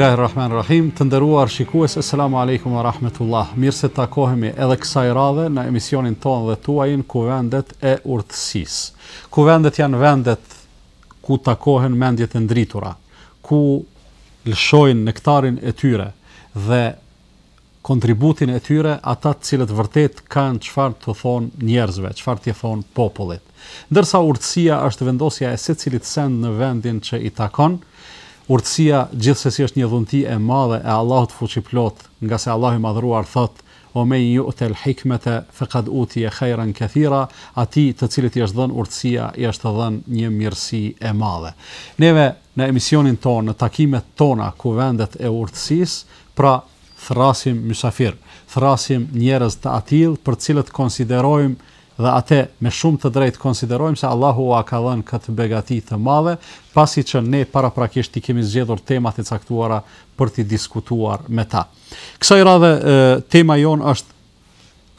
Bismillahirrahmanirrahim. Të nderuar shikues, asalamu alaykum wa rahmatullah. Mirë se takohemi edhe kësaj radhe në emisionin tonë dhe tuajin Kuvendet e Urtësisë. Kuvendet janë vendet ku takohen mendjet e ndritura, ku lëshojnë nektarin e tyre dhe kontributin e tyre ata të cilët vërtet kanë çfarë të thonë njerëzve, çfarë të thonë popullit. Ndërsa urtësia është vendosja e secilit send në vendin që i takon. Urtësia gjithsesi është një dhunti e madhe e Allahut fuqiplot, nga se Allahu i madhruar thot: "O men yu'tal hikmata faqad utiya khayran kathira", atij të cilit i është dhënë urtësia, i është dhënë një mirësi e madhe. Neve në emisionin tonë, në takimet tona Kuvendet e Urtësisë, pra thrasim mysafir, thrasim njerëz të atill për cilët konsiderojmë dhe atë me shumë të drejtë konsiderojmë se Allahu ua ka dhënë këtë begati të madhe, pasi që ne paraprakisht i kemi zgjedhur temat e caktuara për t'i diskutuar me ta. Kësaj radhe tema jon është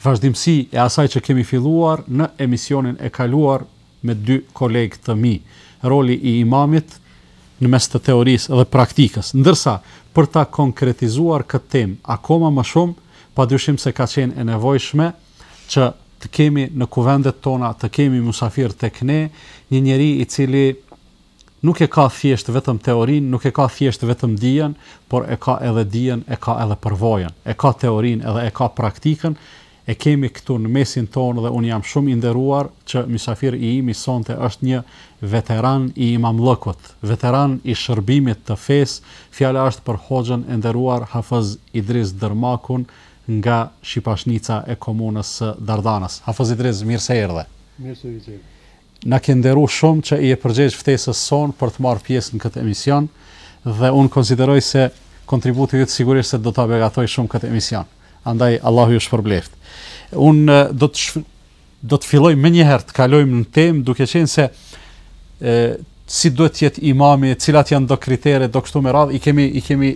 vazhdimsi e asaj që kemi filluar në emisionin e kaluar me dy kolegë të mi, roli i imamit në mes të teorisë dhe praktikës. Ndërsa për ta konkretizuar këtë temë akoma më shumë, padyshim se ka qenë e nevojshme që të kemi në kuvendet tona, të kemi musafir tek ne, një njeri i cili nuk e ka thjesht vetëm teorinë, nuk e ka thjesht vetëm dijen, por e ka edhe dijen, e ka edhe përvojën, e ka teorinë edhe e ka praktikën. E kemi këtu në mesin tonë dhe unë jam shumë i nderuar që mysafir i imi sonte është një veteran i imamllëkut, veteran i shërbimit të fesë. Fjala është për hoxhën e nderuar Hafiz Idris Dërmakun nga Shqipashnica e komunës së Dardanës. Hafiz Idris, mirë se erdhe. Mirë se vjen. Na ke nderu shumë që i e përgjigj ftesës son për të marrë pjesë në këtë emision dhe unë konsideroj se kontributi yt sigurisht se do ta beqatoj shumë këtë emision. Andaj Allahu ju shpërbleft. Unë do të filloj më njëherë të kalojmë në temë, duke qenë se si duhet të jetë imami, cilat janë do kritere, do kështu me radhë, i kemi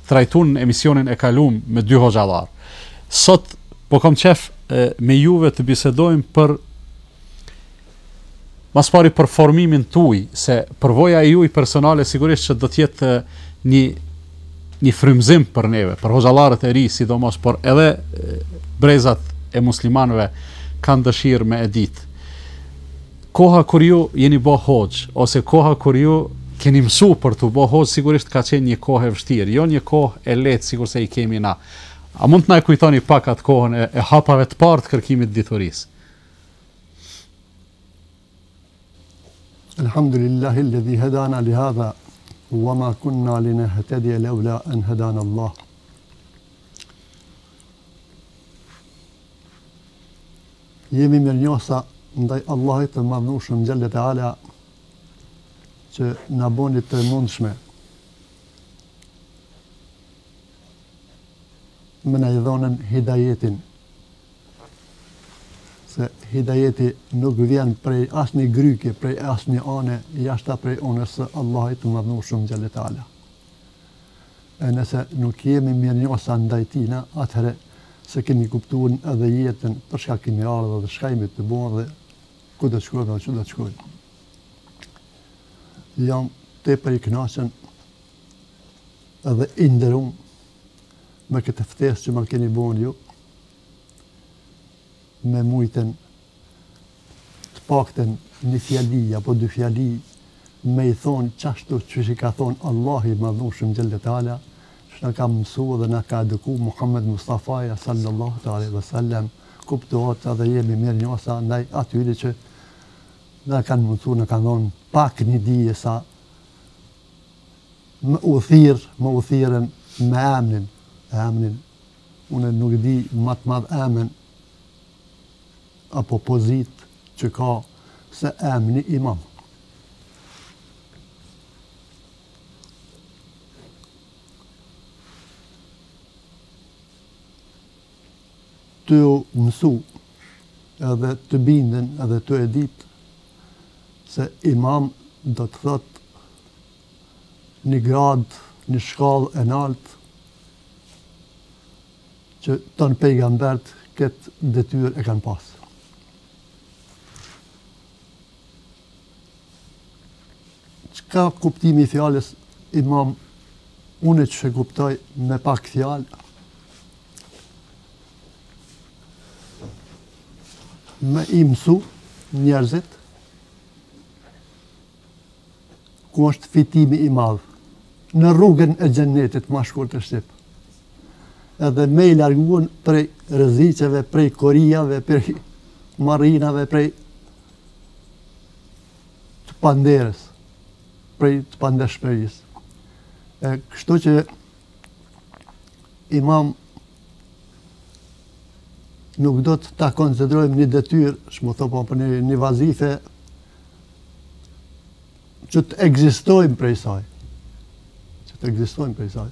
trajtuar në emisionin e kaluar me dy hoxhallar. Sot po kam qef me juve të bisedojmë për mas pari për formimin tuaj, se përvoja e juaj personale sigurisht që do të jetë një frymëzim për neve, për hoxhallarët e ri sidomos, por edhe brezat e muslimanëve kanë dëshirë me e ditë. Koha kur ju jeni bë hoxh, ose koha kur ju keni mësu për të bë hoxh, sigurisht ka qenë një kohë e vështirë, jo një kohë e lehtë sikur se i kemi na. A mund të na kujtoni pak atë kohën e hapave të parë të kërkimit diturisë? Alhamdulillahi alladhi hadana li hadha wa ma kunna linahtadiya lawla an hadana Allah. Jemi mirënjohsa ndaj Allahit të madhnueshëm xhallahu teala që na boni të mundshme me na i dhonën hidajetin, se hidajeti nuk vjen prej asnjë gryke, prej asnjë ane jashta prej onës së Allahit të madhnueshëm xhallahu teala. E nëse nuk jemi mirënjohsa ndaj tina, atëherë se kemi kuptuar edhe jetën për çka kemi ardhur dhe çka jemi të bëjmë dhe ku do të shkojmë dhe çu do të shkojmë. Jam tepër i kënaqur edhe i nderuar me këtë ftesë që më keni bënë ju, me mujten të paktën një fjali apo dy fjali me i thonë qashtu që ka thonë Allahi madhnueshëm xhallahu teala, që na ka mësuar dhe na ka edukuar Muhammed Mustafa sallallahu alaihi wasallam, kuptohet edhe jemi mirënjohsa ndaj atyre që na kanë mësuar, na kanë dhënë pak një dije sa më uthiren me emnin. Unë nuk di më të madh emën apo pozit që ka se emni imam. Të mësu edhe të binden edhe të edit se imam do të thot një grad, një shkallë e lartë që tonë pejgambert këtë detyrë e kanë pasë. Çka kuptimi i fjalës imam Unë që e kuptoj me pak fjalë, me i mësu njerëzit ku është fitimi i madh në rrugën e xhennetit ma shkurt të Shqip. Edhe me i larguan prej rreziqeve, prej korijave, prej marrinave, prej të panderës, prej të pandeshmërisë. Kështu që imam nuk do të ta konsiderojmë një detyrë, shmo thopo për një vazife që të ekzistojmë prej saj. Që të ekzistojmë prej saj.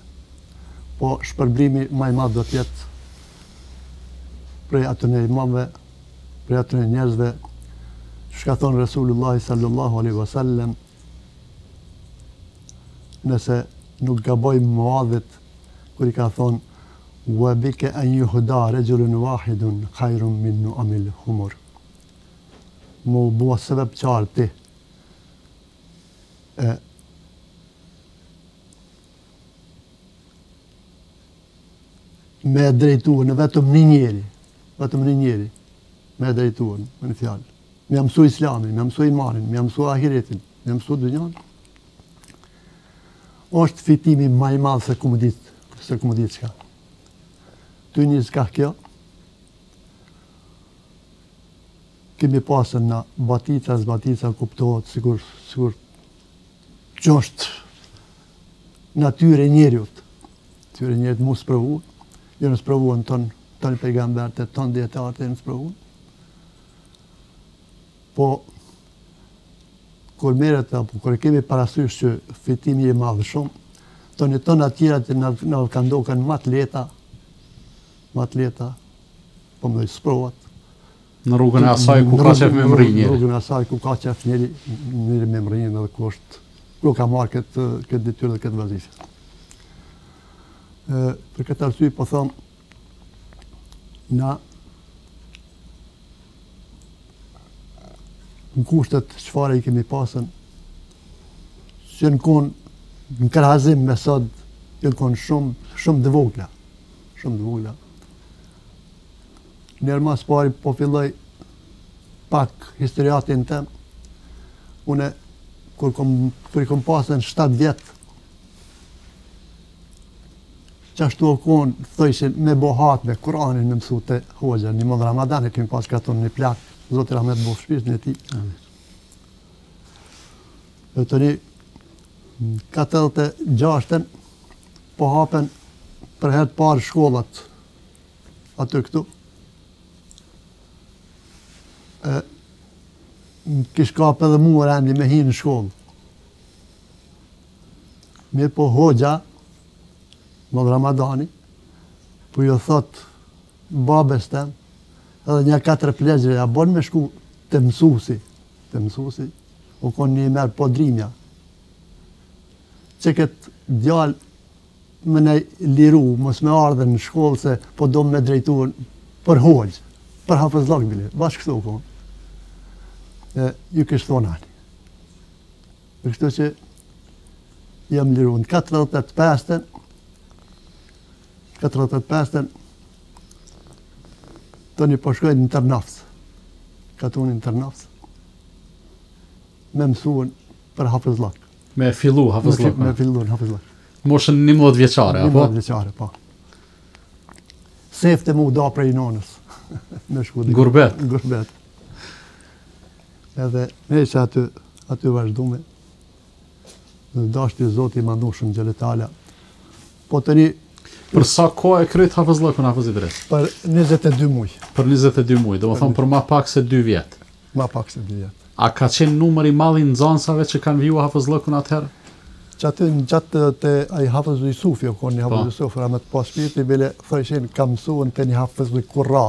Po shpërblimi më i madh do të jetë prej atyre imamëve, prej atyre njerëzve, që ka thonë Resulullah sallallahu alaihi wasallam, nëse nuk gabojmë Muadhit, kur i ka thonë wa bika an yuhda rajulun wahidun khairun min nu'amil humur. Mu bua sebeb qarti. Me drejtuar në vetëm një njeri, me drejtuar në një fjalë. Me mësu islamin, me mësu imanin, me mësu ahiretin, me mësu dynjan. Është fitimi më i madh se ku më ditë çka. Ty një s'ka kjo, kemi pasën na zbatica kuptohet sigur që është natyre njeriut. Natyre njeriut mu sprovu, jo në sprovuan tonë pejgamberte, tonë djetarët e në sprovuan. Po, kur meret, apo kur kemi parasysh që fitimi e madhë shumë, tonë atjera të në kanë ndoken më të leta, po më dhe sprovat. Në rrugën e asaj ku ka qef me mri njëri. Në rrugën e asaj ku ka qef njëri me mri njëri dhe ku ka marrë këtë detyrë dhe këtë vazifë. Për këtë arsye po them, na në kushtet çfarë i kemi pasën, që në konë në krahazim me sot, në konë shumë të vogla. Shumë të vogla. Njerë mas pari po filloj pak historiatin tem, une kur i kom pasën 7 vjetë, qashtu o konë thëjshin me bohat me Kur'anin me mësu të hoxha, një mëdhë Ramadanit kemi pas katon një plak, Zotë Rahmet bo shpirt në ti. E të një 46-ën po hapen për herë parë shkollat aty këtu. Kish kap edhe mua rendi me hinë në shkollë. Mirë po hoxha, mëdhë Ramadani, po ju thot babes tem, edhe një 4 plegjre, ja bon me shku të mësusi, u konë një merë podrimja. Që këtë djallë më ne liru, mos me ardhe në shkollë se po do me drejtuar për hoxhë, për hafëzlak bile, bashkë këtu u konë. Ju kështë thonë ani. Për kështu që jam liru në 45-ën, të një përshkojnë në Tërnafës, katunë në Tërnafës, me mësuën për hafëzlak. Me fillu hafëzlak. Me fillu në hafëzlak. Moshën 11 vjeçare, apo? 11 vjeçare, po. Sefte mu da prej nonës. Gurbet. Gurbet. Edhe me që aty vazhdume, dhe dashti Zoti i mandushëm xheletala. Po të një për sa kohë e kryt hafëzllakun hafëz Idris? Për 22 muaj. Për 22 muaj, do më thonë për ma pak se 2 vjetë. Ma pak se 2 vjetë. A ka qenë numër i madh i nxënësave që kanë viju hafëzllakun atëherë? Që aty në gjatë të ai hafëz Yusufi, konë një hafëz Yusufi, ramet pas shpirti, bile thëshin ka mësuën të një hafëz Kurra.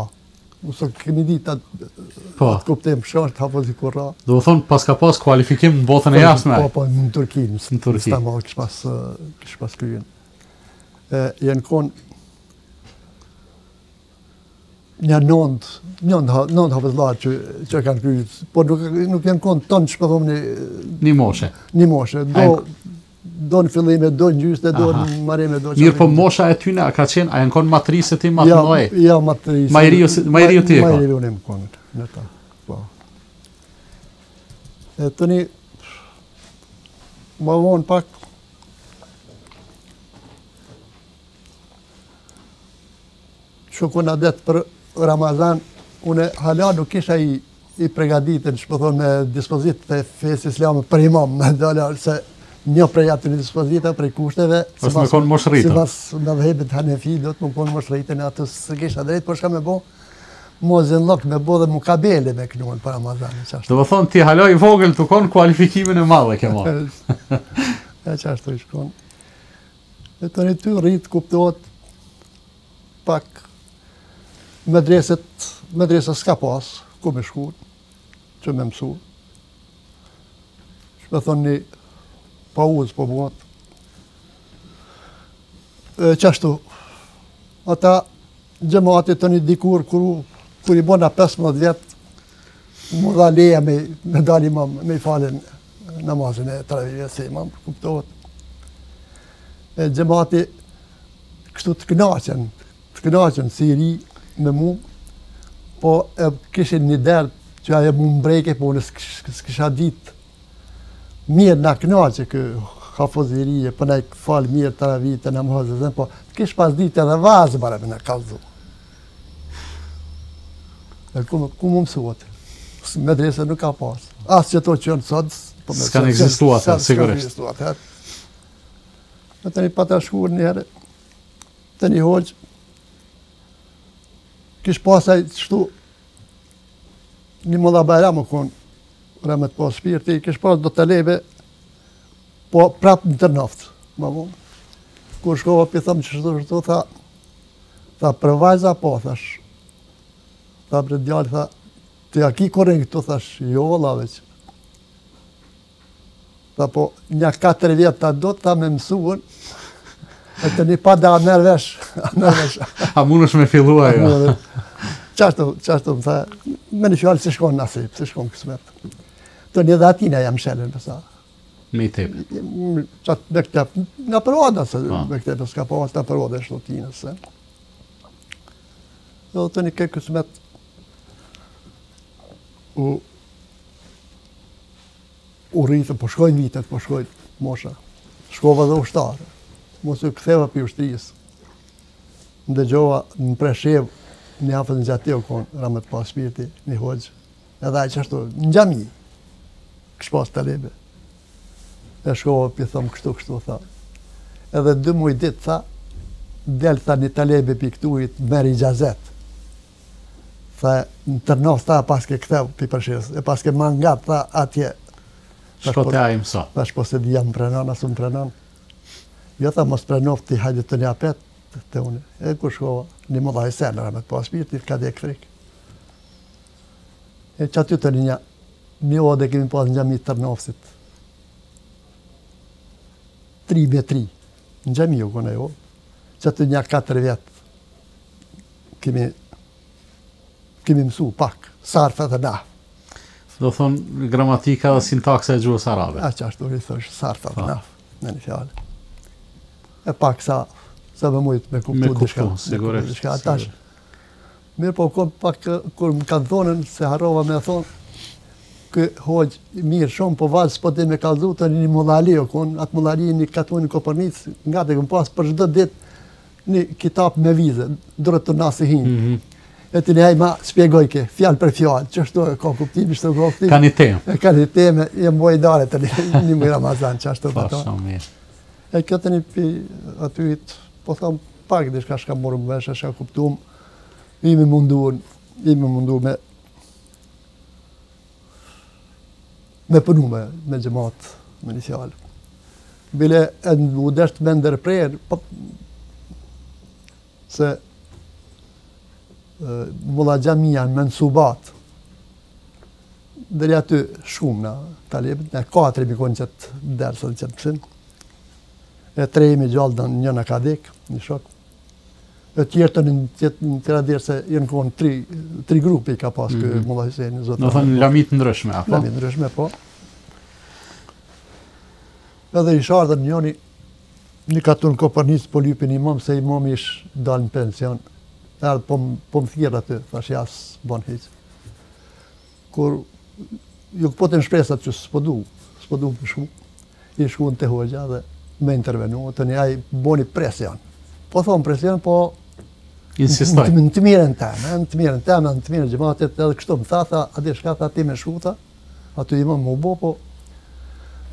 Nëse kemi ditë atë kuptim short hafëz Kurra. Do më thonë pas ka pas kualifikim në botën e jashtme. Po, në Turqi, në Istanbul kish pas kryen. Janë konë një nëndë hafëzlar që kanë kryet, por nuk janë konë tonë që përthom një moshe. Një moshe. do në fillime, do në gjyste, do në marime, do në... Mirë, po mosha e tyne, ka qenë, a janë konë matrisë ti matë mëdhej? Ja, matrisë. Majriu ti e ka? Majriu në më konë, në ta, po. E tëni, ma vonë pak, shukun adet për Ramazan, une hala nuk isha i pregaditën, që më thonë me dispozit të fesë islamë për imam, me dala, se një prej atë një dispozita, prej kushteve, si me konë moshrita. Si mas në dhebit Hanefi, do të më konë moshrita, në atës së kisha drejt, por shka me bo, mo zinlok me bo dhe mu kabele me kënuën për Ramazan. Do më thonë, ti hala i vogël të konë kualifikimin e madhe ke marë. E qashtu i shkonë. E të një ty rritë, kuptohet, pak medresa s'ka pas, ku me shku, që me mësu. Që me thonë një pauzë po muat. Qashtu, ata gjematit të një dikur, kur i bona 15 vjetë, mu dha leja me dal imam, me i falen namazin e travije se imam, kuptohet. Gjemati kështu të knaqen si i ri me mu, po e kishin një derë që aje mu mbreke, po në s'kisha ditë mirë në knaqe kë hafozirije, po në e falë mirë të ravite në mëhëzë, po kish pas ditë edhe vazë bare me në kalzu. E ku mu mësuat? Medrese nuk ka pas. Asë që to që jënë sot, s'kan egzistuat, sigurisht. Me të një pata shkur njëherë, të një hoqë, kish pasaj qështu, një mëdha bajra më konë, remet pas shpirti, kish pas do të lebe, po prapë në të naftë, ma vonë. Kur shkova për thëmë që shtu, tha për vajza po, thash, tha për djallë, tha, të jaki korin këtu, thash, jo, la veç. Tha po, një 4 vjetë ta do, ta me mësuën, e të një pa da nërvesh. A mund është me fillua, jo? Qashtu më tha, me një fjallë si shkon nasip, si shkon kësmet. Të një dhe atina jam shelën pësa. Me i tepe? Qatë me këtep, nga përvoda, se me këtep s'ka pas, nga përvoda e shlotinës. Dhe të një ke kësmet, u rritën, po shkojnë vitet, po shkojnë mosha. Shkova dhe ushtarë. Mos u këtheva për ushtrisë. Ndëgjova në Preshev, një hafët në gjatë u konë, ramet pas shpirti, një hoqë. Edhe aj qashtu, në gjami, kështë pas të lebe. E shkova për thëmë kështu, tha. Edhe 2 muaj ditë, tha, delë, tha, një të lebe për këtuit, meri gjazet. Tha, në tërnof, tha, paske këthev për Preshevës, e paske mangat, tha, atje. Shko të ajmë sa. Tha, shpo se dhja më prenon, asu më prenon. Jo, tha, mos prenof të i hajde të një apet të une. E kur shkova, një më dhaj sen, ramet pas shpirti, ka dhe frikë. E që aty të një ode kemi pas në gjami të Tërnofsit. 3x3, në gjami ju kone jo. Që aty një 4 vjetë kemi mësu pak, sarfet e nahë. Do thonë gramatika dhe sintaksa e gjuhës arabe. A që ashtu i thësh, sarfet e nahë, në një fjallë. E pak sa me mujtë me kuptu dishka. Me kuptu, sigurisht. Mirë po, kur më kanë thonën, se harrova me thonë, kë hoqë mirë shumë, po valë s'po të me kalzu të një mullali, atë mullali një katunë Kopernicë, nga të këmë pasë për çdo ditë një kitap me vize, durët të nasi hinë. E të një ma shpjegoj ke, fjallë për fjallë, që shto e ka kuptim, shto ka kuptim. Ka një temë. Ka një temë, jem bojdare të një mëj Ramazan, që ashtu të tonë. E këtë një pi atyit, po thamë, pak dhe shka morë më veshë, shka kuptum, imi mundu me punu me gjemat, me një fjallë. Bile e në udesht me ndërprejnë, se mulla gjamija me nësubat, dhe aty shumë në talibit, ne 4 mi konë qëtë dersët qëtë pësin, e 3 mi gjallë në një në kadek, një shok, e tjerë të në tjera dirë se jenë konë 3 grupi ka pas kë mulla Hyseni. Në thënë lamit ndryshme, apo? Lamit ndryshme, po. Edhe i shardën njëni një katun Kopernis po lypin imam, se imam ish dalë në pension. Erdhë po më thirë aty, thash jasë ban hiq. Kur ju po të në shpresat që s'po du më shku, i shku në të hoxha dhe me intervenu, të një aj boni presion. Po thonë presion, po insistoj. Në të mirën temë, në të mirën gjematit, edhe kështu më tha, ati shka tha ti me shkuta, aty imam më bo, po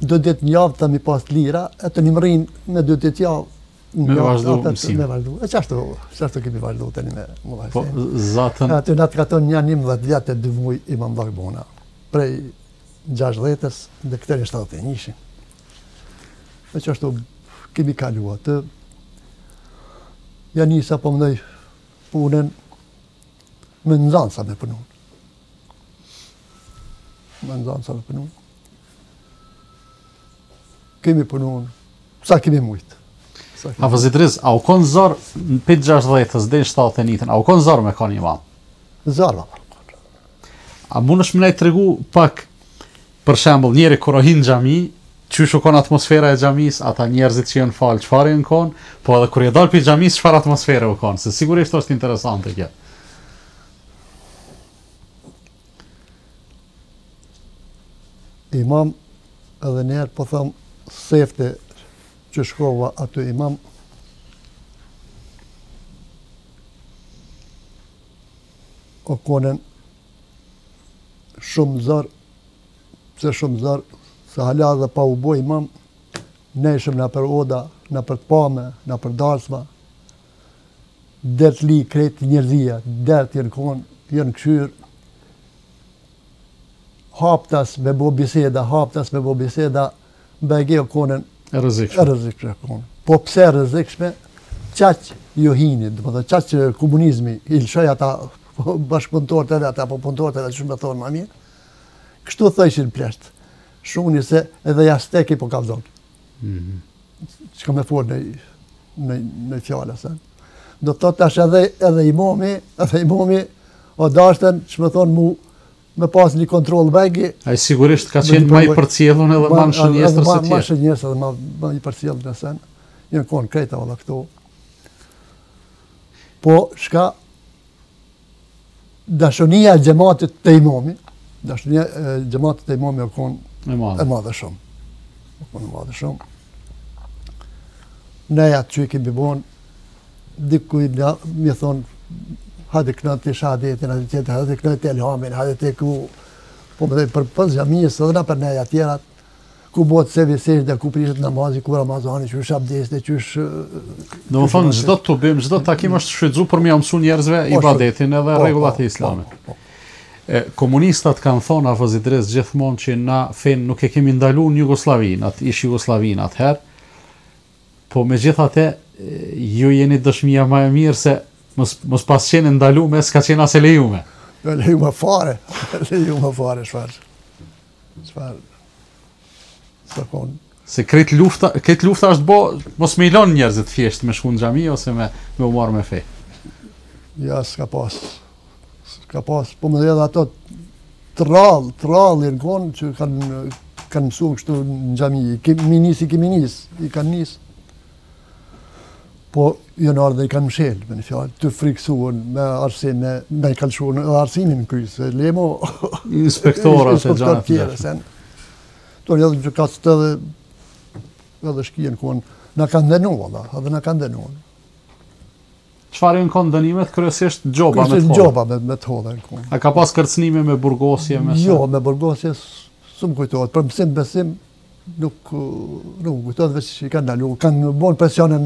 2 ditë një javë të mi pas lira, e të një mërin me 2 ditë javë, me vazhdu mësim. Me vazhdu. E qashtu kemi vazhdu të një me më Po, zatën... Aty në të katon një 11 vjetë e 2 muj imam Dagbona, prej 60-ës dhe këtëri 71-shin. E qashtu kemi kalu atë, ja njësa po mëdoj punën me nëzansa me punun. Kemi punun, sa kemi mujtë. Hafiz Idris, a u konë zorë në pit 60-ës dhe në 71-ën, a u konë zorë me kanë imam? Zorë, A mund është më nejtë të regu pak, për shembull, njeri kur o hinë xhami, qysh u konë atmosfera e xhamis, ata njerëzit që janë falë, çfarë janë konë, po edhe kur je dalë për xhamis, çfarë atmosfere u konë, se sigurisht është interesante kjo. Imam, edhe njerë po thëmë sefte që shkova aty imam, o konen shumë zërë, se hala dhe pa u boj imam, ne ishëm në për oda, në për të pame, në për darsma, dert li kretë njerëzia, dert jenë konë, jenë këshyrë, haptas me bo biseda, bëgje o konen E rrezikshme konen. Po pse rrezikshme, qaq jo hini, dhe më dhe qaq komunizmi, i lëshoj ata bashkëpunëtorët edhe ata, po punëtorët edhe që me thonë ma mirë, kështu thëshin pleshtë, shuni se edhe jasteki po ka vzonë. Që ka me forë në fjallë, se. Do të thotë tash edhe imami, o dashtën, që me thonë me pas një kontrol vegi. Ai sigurisht ka qenë më i përcjellur edhe më në shënjestër se tjerë. Më shënjestër edhe më i përcjellur në sen. Jënë konë krejta valla këto. Po, shka dashonia e gjematit të imami, o konë e madhe shumë. Neja që i kemi bon, dikuj mi thonë, hajde kënë të shahadetin, hajde kënë të elhamin, hajde të ku, po më dhe për pës gjamiës, edhe na për neja tjerat, ku botë se visesh dhe ku prishet namazi, ku Ramazani, që është abdes dhe që është... Do më thonë, gjdo të bim, gjdo takim është shfrytzu për mja mësu njerëzve ibadetin edhe regullat e islamit. Komunistat kanë thonë, Hafiz Idris, gjithmonë që na fen nuk e kemi ndalu në Jugoslavin, atë ish Jugoslavin atëherë, po me gjithate, ju jeni dëshmia më e mirë se mos pas qenë ndalume, s'ka qenë as e lejume. Lejume fare, shfarë. Se këtë lufta është bo, mos me ilon njerëzit thjesht me shku në xhami ose me u marrë me fe. Ja, s'ka pas, po më dhe edhe ato të rallë në konë që kanë mësu kështu në xhami, i kanë nisë. Po, jënë ardhe i kanë mshelë, me në fjallë, të friksuën me arsim, me i kalëshuën edhe arsimin në krysë, lemo... Inspektorat e gjanë të tjere. To një që ka së edhe shkijen konë, në kanë dënua, edhe në kanë dënua. Çfarë janë konë dënimet? Kryesisht gjoba me të hodhe? Gjoba me të hodhe në konë. A ka pas kërcënime me burgosje? Jo, me burgosje së më kujtojtë, për besim, nuk kujtojtë veç që i kanë dalu, kanë bon presionin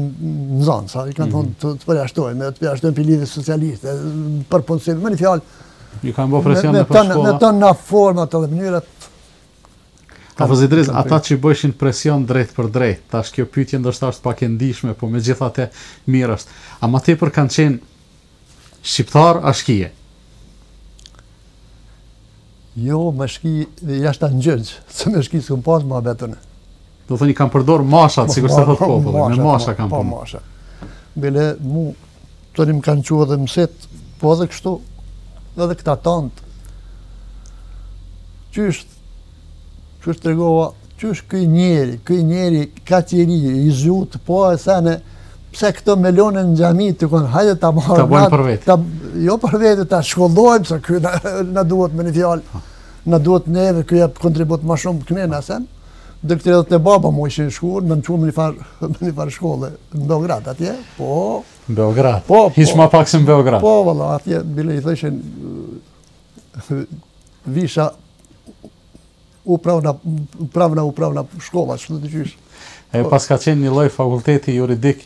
në zanë, i kanë thonë të përjashtojnë për lidhje socialiste, për punësim, me një fjallë, i kanë bo presionin për shkolla. Me tonë na format edhe mënyrat. Hafiz Idris, ata që i bëshin presion drejt për drejt, tash kjo pyetje ndoshta është pak e ndihshme, po me gjithate mirë është. A ma tepër kanë qenë shqiptar a shkije? Jo, me shki jashtë në gjëgjë, se me shki s'këm pas ma betëne. Do thënë i kanë përdor mashat, sikur se thot populli, me masha kanë punë. Po masha. Bile, mu, të një më kanë qua dhe mëset, po edhe kështu, edhe këta tantë. Qështë tregova qysh ky njeri ka qiri i zhut, po e sene, pse këto melone në xhami të konë, hajde ta marrë. Ta bojnë për vetë. Jo për vetë, ta shkollojmë, se ky na duhet me një fjalë, na duhet neve, ky jep kontribut ma shumë këne në sen. Dëktëre dhe të baba mu ishin shkuar, me në qumë një farë shkolle, në Beograd atje, po. Në Beograd? Po. Hiq ma pak se në Beograd? Po, valla, atje, bile i thëshin, visha upravna shkolla, që të qysh. E pas ka qenë një lloj fakulteti juridik,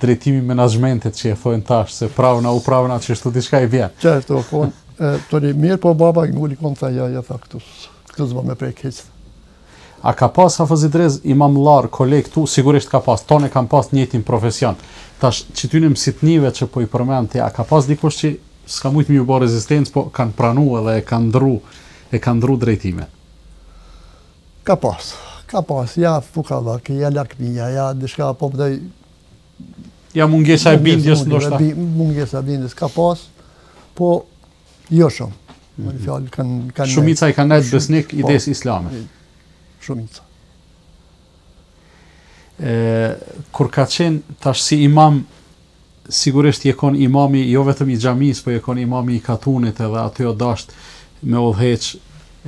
drejtimi menaxhmentit që e thojnë tash, se upravna që shtu diçka i vjen. Qerto, toni mirë, po baba nguli konë tha, ja tha këtu zba me prej keqë. A ka pas Hafiz Idriz imamullar, koleg tu, sigurisht ka pas, tonë kam pas njëtin profesion. Tash, që ty në mësitnive që po i përmend ti, a ka pas dikush që s'ka mujtë mi u bo rezistencë, po kanë pranu edhe e kanë ndru drejtime? Ka pas, ja fukallak, ja lakmija, ja dishka po pëdoj... Ja mungesa e bindjes ndoshta? Mungesa e bindjes ka pas, po jo shumë. Shumica i kanë nejtë besnik ides islame. Shumica. Kur ka qenë tash si imam, sigurisht je kon imami jo vetëm i xhamis, po je kon imami i katunit edhe aty o dasht me udhëheq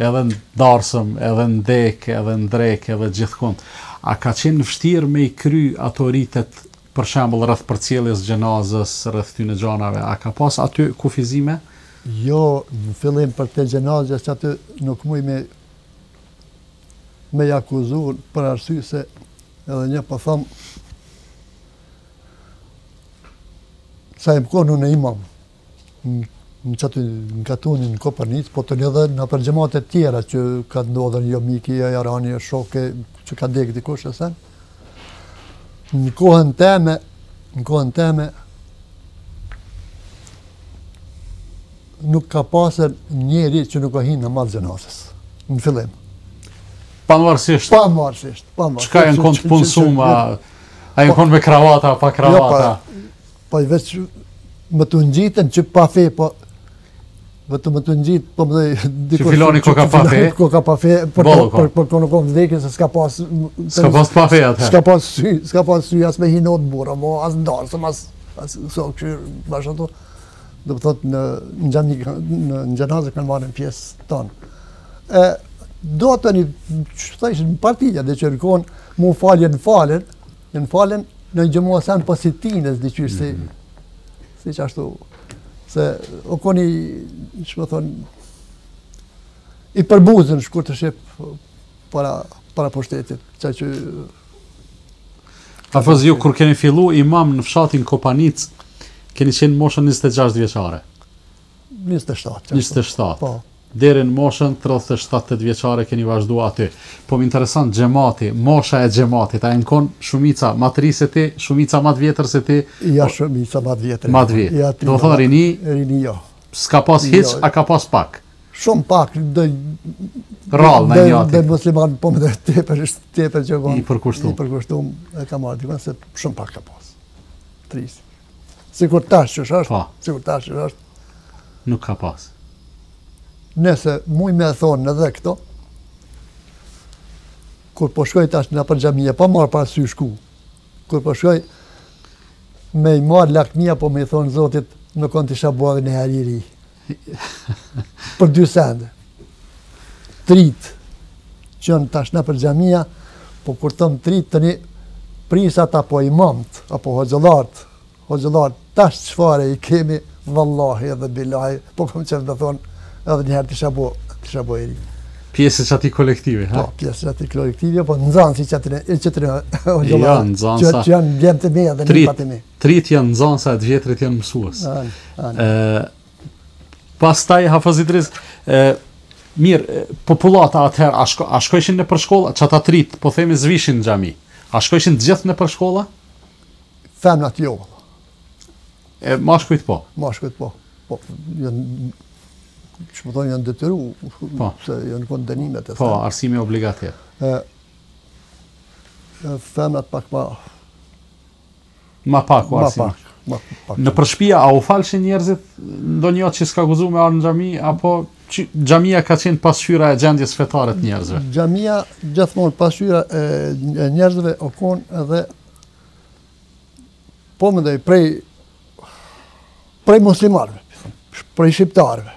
edhe në darsëm, edhe në dek, edhe në drek, edhe gjithkund. A ka qenë vështirë me i kry ato ritet, për shembull rreth përcjelljes xhenazës, rreth këtyre gjanave, a ka pas aty kufizime? Jo, në fillim për të xhenazës aty nuk muj me jakuzu për arsye se edhe një po thom sa e më konu në imam në katunin në Kopernic, po të një dhe në për gjematet tjera që ka ndodhën jo miki, jo jarani, jo shoke, që ka dek dikush e sen. Në kohën teme, nuk ka pasër njeri që nuk ka hinë në madhë gjenasës, në fillim. Pavarësisht. Çka janë kon të punësum, a janë kon me kravata, pa kravata? Po i veç më të ngjitën që pa fe, po vetëm më të ngjit, po më dhe... Që filoni koka pa fe? Koka pa fe, për konë vdekje, se s'ka pas... S'ka pas pa fe atë? S'ka pas sy, as me hinot burë, as ndarësëm, as so këshirë, bashkë ato. Do të thotë në gjenazë kanë marrën pjesë tonë. Do të një, që thajshë në partija, dhe që rëkon, mu faljen në gjëmoa sen positines, dhe që si që ashtu, se o koni, që më thonë, i përbuzën shkur të shqip para pushtetit, që... Hafiz, ju kur keni fillu imam në fshatin Kopanic, keni qenë moshën 26 vjeçare? 27. 27. Po. Deri në moshën 37 vjeçare keni vazhdu aty. Po më interesant xhamati, mosha e xhamatit, a janë kon shumica matëri se ti, shumica më të vjetër se ti? Ja, shumica më të vjetër. Më të vjetër. Do thonë rini? Rini jo. S'ka pas hiç, a ka pas pak? Shumë pak, rrallë në një aty. Dhe musliman, po më dhe tepër që konë. I përkushtum. E ka marrë dikon se shumë pak ka pas. Trisi. Sikur tash që është. Nuk ka pas. Nëse muj me thonë edhe këto, kur po shkoj tash në për xhamia, pa marrë pa sy shku, kur po shkoj me i marrë lakmia, po me i thonë Zotit, nuk konë të isha bua dhe në heriri. Për 2 sende. Trit, që në tash në për xhamia, po kur thëmë trit të një prisat apo imamët, apo hoxëllartë, tash qëfare i kemi, vallahi edhe billahi, po kom qëmë të thonë, edhe njëherë të shaboj e ri. Pjesë që ati kolektive, ha? Po, pjesë që ati kolektive, po nëzansi që nëzansa. Që janë bjem të me edhe një pa të me. Trit janë nëzansa, 2 vjetrit janë mësues. Pastaj, Hafiz Idriz, mirë, populata atëherë, a shkojshin në për shkolla, që ata trit, po themi zvishin në xhami, a shkojshin të gjithë në për shkolla? Femnat jo. Mashkujt po? Mashkujt po. Që më thonë janë detyru, se janë konë dënimet e po, arsimi obligativ. Femnat pak ma pak o arsimi. Në përshpia, a u falshin njerëzit ndonjë që s'ka guzu me arë në xhami, apo xhamia ka qenë pasqyra e gjendjes fetare të njerëzve? Xhamia gjithmonë pasqyra e njerëzve o kon edhe po mendoj prej muslimanëve, prej shqiptarëve.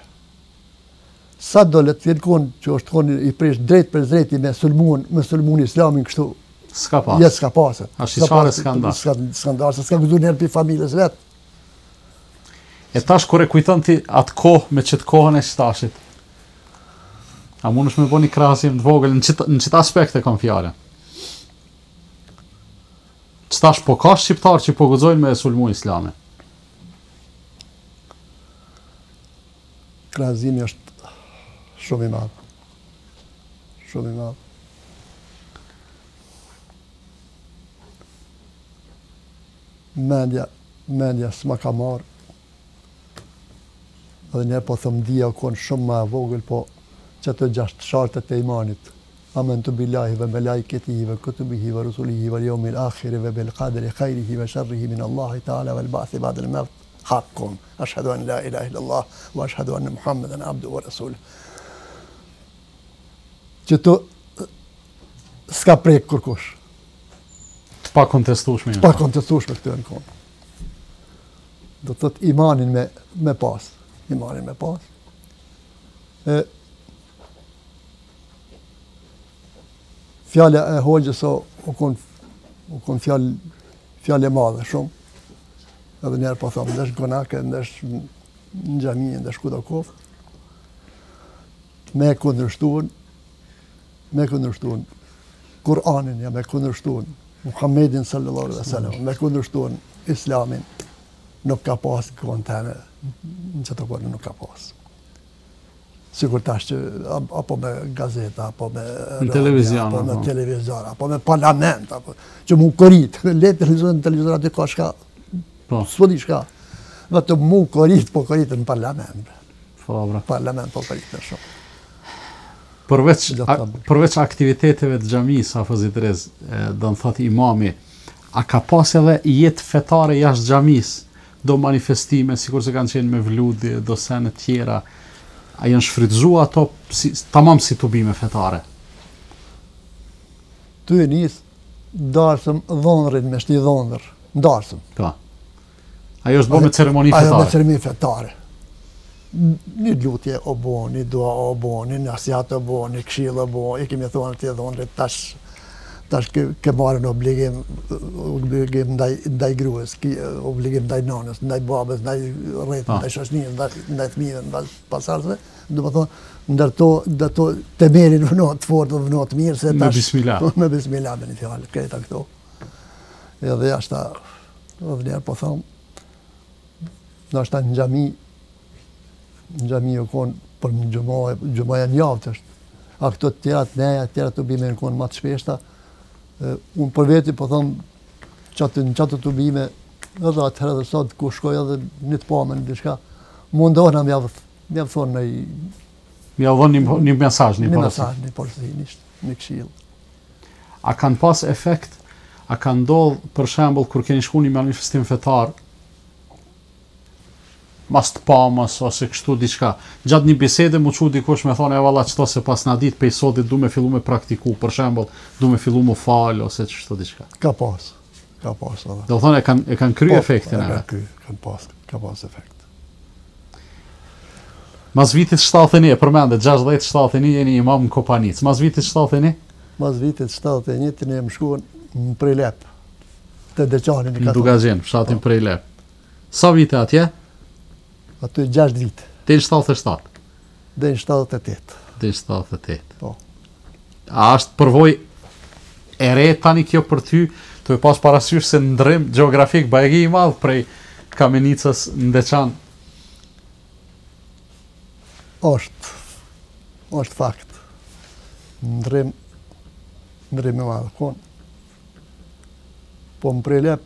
Sa do le të jetë kon që është kon i prish drejt për drejt me sulmun islamin kështu. S'ka pas. Ja s'ka pasë. Ashtë skandal. Skandal, s'ka gëzuar njerë për familjes vetë. E tash kur e kujton ti atë kohë me çet kohën e shtashit. A mundesh me bëni krahasim të vogël në çet aspekte kam fjalën. Stash po ka shqiptar që po guxojnë me sulmu islamin. Krahasimi është shumë i madh. Shumë i madh. Mendja s'ma ka marrë. Edhe njerë po thëmë dhja u konë shumë ma vogël, po që të 6 shartët e imanit. Amantu billahi ve melaiketihi ve kutubihi ve rusulihi ve yawmil akhir ve bil qadri khairihi ve sharrihi min Allahi ta'ala vel ba'thi ba'da al-maut haqqun. Ashhadu an la ilaha illa Allah wa ashhadu anna Muhammeden abduhu wa rasuluhu. Që të s'ka prek kërkush. Të pa kontestueshme. Pa kontestueshme këtë në konë. Do të thotë imanin me pas. Imanin me pas. Fjala e hoxhës u kon fjalë madhe shumë. Edhe njerë po thomë, ndesh gonake, ndesh në xhami, ndesh kudo kof. Me kundërshtuan Kur'anin, ja me kundërshtuan Muhammedin sallallahu alaihi wasallam, me kundërshtuan Islamin. Nuk ka pas kontene, në që të kohë nuk ka pas. Sikur tash që apo me gazeta, apo me televizion, apo me televizion, apo me parlament, apo që mu korit, le televizion në televizion aty ka shka, s'po di shka, vetëm mu korit, po korit në parlament. Parlament po korit në shumë. Përveç aktiviteteve të xhamisë, Hafëzit Rez, do në thot imami, a ka pas edhe jetë fetare jashtë xhamisë, do manifestime, sikur se kanë qenë me vludje, do sene tjera, a janë shfrytzuar ato tamam si tubime fetare? Tu e nisë darsëm dhonërin me shti dhonër, darsëm. Pa. Ajo është bo me ceremoni fetare? Ajo me ceremoni fetare. Një lutje o bo, një dua o bo, një nasihat o bo, një kshil o bo, i kemi thonë të dhonërit tash ke marrën obligim ndaj gruas, obligim ndaj nanës, ndaj babës, ndaj rretën, ndaj shoqënisë, ndaj fëmijëve, ndaj pasardhësve, do të thonë ndërto temelin vënot të fortë, vënot të mirë se tash me bismillah. Me bismillah me një fjalë, këta këto. Edhe jashta, edhe njerë po them, ndoshta në xhami u kon për në xhumaja në javë është. A këto të tjera të neja, të tjera të bime në konë më të shpeshta. Unë për veti po thëmë qatë të bime, edhe atëherë dhe sot ku shkoj edhe një të pame në dishka, mundohna më javë thonë në i... Më javë thonë një mesazh, një porsi, një këshill. A kanë pas efekt, a kanë ndodhë për shembull kur keni shku një manifestim fetar, mas të pamës ose kështu diçka. Gjatë një bisede mu çu dikush me thonë e valla çto se pas na ditë pej sotit du me fillu me praktiku, për shembull, du me fillu me fal ose çto diçka. Ka pas edhe. Do thonë e kanë kry efektin e. Ka pas efekt. Mas vitit 71, përmendet 60-71 jeni imam në Kopanic. Mas vitit 71? Mas vitit 71 të ne më shkuan në Prejlep. Të deqanin në Dugazhen, fshatin Prejlep. Sa vite atje? Aty 6 vite. Deri 77. Deri 78. Deri 78. Po. A është përvoj e re tani kjo për ty, të e pas parasysh se ndrim geografik bajegi i madh prej Kamenicës në Deçan? Është fakt. Ndrim i madh kon. Po më Prejlep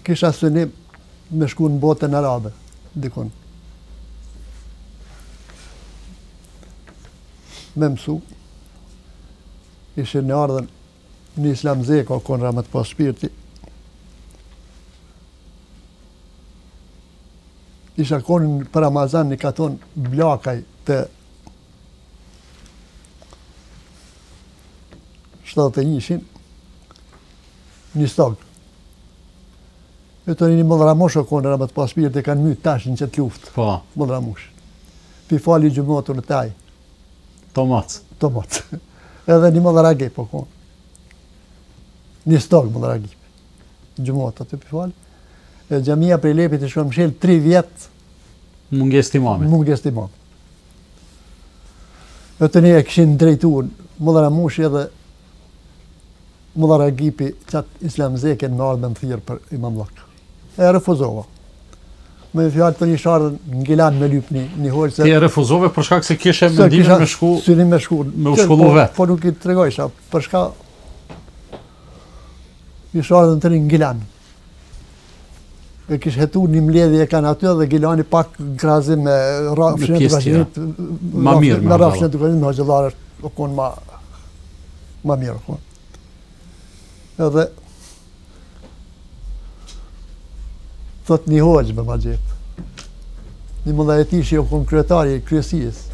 kisha synim me shku në botën arabe, dikon. Me mësu, ishe në ardhen një islam zeko, kon ramet pas shpirti. isha konë për Ramazan një katon blakaj të 71-shin, një stokë. E të një mëllramosh o konë, ramat paspirët e kanë mytë tash në qëtë luftë. Po. Mëllramosh. Pi fali gjumotën e taj. Tomac. Edhe një mëllragi po konë. Një stokë mëllragi. Gjumotë atë pi fali. E xhamia për Lepit e shkon mshel 3 vjet. Munges të imamit. E të një e këshin drejtuar mëllramosh edhe mëllragipi qatë Islam Zeken me ardhme më thirë për Imam Lak. E refuzova. Me fjallë të një sharën në Gilan me lyp një hoqë se... Ti e refuzove për shkak se kishe mendimin me shku... Synim me shku. Me u shkollu vetë. Po nuk i tregojsha, për shka... Një sharën të një në Gilan. E kishë hetu një mledhje e kanë aty dhe Gilani pak në krazim me rafshin e të vazhinit. Ma mirë me rafshin e të vazhinit, me haqëllarë o konë ma mirë o konë. Edhe thot një hoqë me ma gjithë. Një mëllajetishi o konë kryetari i kryesijës.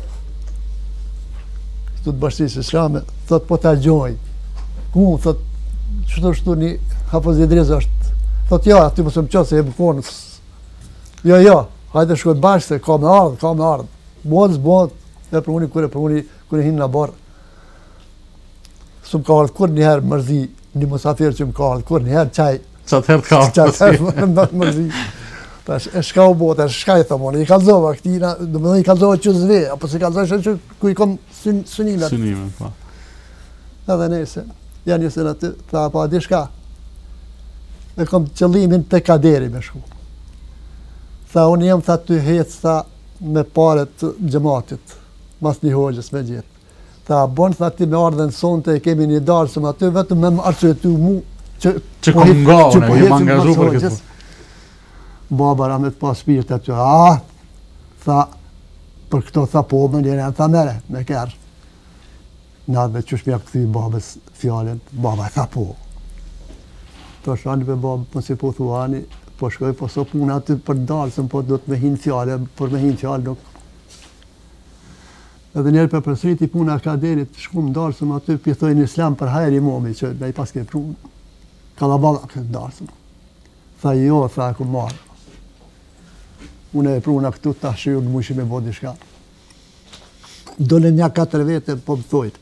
Këtu të bashkësisë Islame, thot po ta gjoj. Ku, thot, qështu një Hafiz Idris është. Thot ja, aty mësë më qëtë se e më konë. Ja, hajde shkojnë bashkë se ka me ardhë. Bodë, e për uni kërë hinë në barë. Së më ka ardhë kur njëherë mërzi, një musafir që më ka ardhë kur njëherë qaj. Qatë herë të ka ardhë. Mërzi. E shka u botë, e shka i thëmonë, i kalzova këtina, do më dhe i kalzova që zve, apo se kalzova që ku i kom sunimet. Sunimet, pa. Edhe nese, janë njësën aty, tha pa di shka. E kom qëllimin të kaderi me shku. Tha, unë jam, tha, ty hecë, tha, me paret të gjematit, mas një hoqës me gjithë. Tha, bon, tha, ti me ardhen sonte, e kemi një darësëm aty, vetëm me më arsyetu mu, që kom nga une, ju më angazhu për këtë. Baba Ramet pas shpirt aty, tha, për këto tha po, më njëre, tha mere, me kërë. Në atë me qësh mja këthy babës fjallin, baba tha po. To shani për babë, më si po thuani, po shkoj, po so puna aty për dalësën, po do të me hinë fjallin, për me hinë fjallin nuk. Edhe njerë për përsëriti puna akaderit, shkum dalësën aty, pjethoj në Islam për hajri momi, që ne i pas ke prunë, kalabala këtë dalësën. Tha jo, tha e ku marë. Unë e pruna këtu të ashtë në mushi me bodi shka. Dole nja 4 vete, po më thojtë,